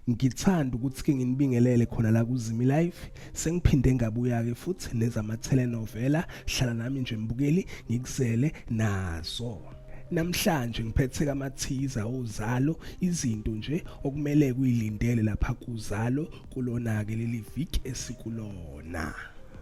Ngithanda ukuthi ke nginibingelele khona la kuZimi Live. Sengiphinde ngabuya ke futhi nezama telenovela. Hlala nami nje mbukeli ngikuzele nazo. Namhlanje ngiphethe kamathiza ozalo izinto nje okumele kuyilindele lapha kuZalo kulona ke leli week esikulona.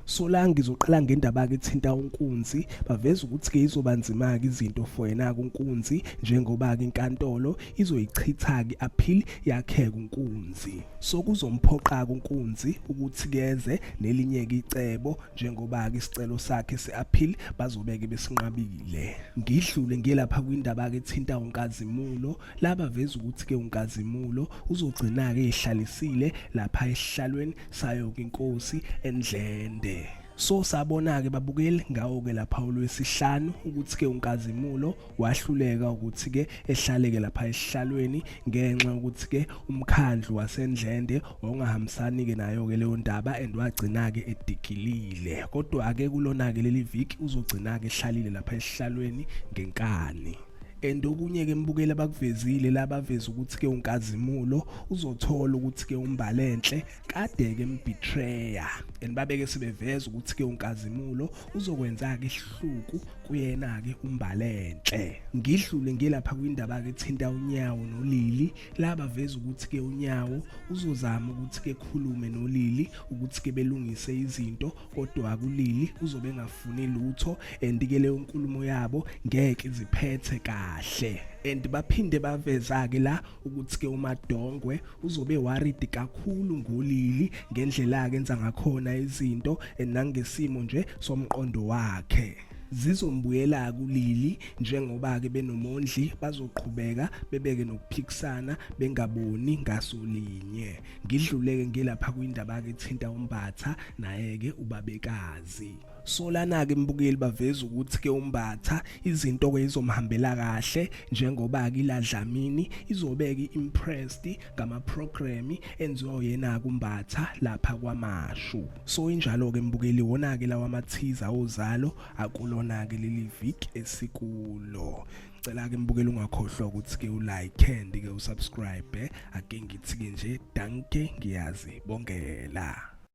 So la ngizoqala ngendaba ke ethinta uNkunzi baveza ukuthi ke izobanzima ke izinto for yena kuNkunzi njengoba ke inkantolo izoyichitha ke appeal yakhe kuNkunzi. So kuzomphoqa kuNkunzi ukuthi keze nelinye ke icebo njengoba ke isicelo sakhe seappeal bazobeke besinqabile. Ngidlule ngelapha kwindaba ke ethinta uNkazimulo laba veza ukuthi ke uNkazimulo uzogcina ke ehlalisile lapha esihlalweni sayo ke inkosi eNdlende. So sabona ke babukeli ngawo ke lapha olwesihlanu ukuthi ke uNkazimulo wahluleka ukuthi ke ehlaleke lapha esihlalweni ngenxa ukuthi ke umkhandlu waseNdlende ongahambisani ke nayo ke leyo ndaba and wagcina ke edikilile. Kodwa ake kulona ke leli week uzogcina ke ehlalile lapha esihlalweni ngenkani. Endokunye ke mbukeli abakuvezile labaveza ukuthi ke uNkazimulo uzothola ukuthi ke uMbalenhle kade ke mbetreya and babeke sebeveza ukuthi ke uNkazimulo uzokwenza ke ihluku kuyena ke uMbalenhle. Ngidlule ngelapha kwindaba ke ethinta uNyawo noLili labaveza ukuthi ke uNyawo uzozama ukuthi ke khulume noLili ukuthi ke belungise izinto kodwa akuLili uzobe engafuni lutho and ke leyo nkulumo yabo ngeke iziphethe kahle. And baphinde baveza ke la ukuthi ke uMadongwe uzobe worried kakhulu ngoLili ngendlela ke enza ngakhona izinto nangesimo nje somqondo wakhe. Zizombuyela kuLili njengoba ke benomondli bazoqhubeka bebeke nokuphikisana bengaboni ngasolinye. Ngidluleke ngelapha kwindaba ke ethinta uMbatha naye ke ubabekazi. So lana ke mbukeli baveza ukuthi ke uMbatha izinto ke izomhambela kahle njengoba ke iladlamini izobeka impressed ngama program enziwa yena kuMbatha lapha kwaMashu. So injalo ke mbukeli wona ke lawa mathiza ozalo akulona ke leli week esikulo. Cela ke mbukeli ungakhohlwa ukuthi ke ulike and ke usubscribe ake ngithi ke nje danke ngiyazi bongela.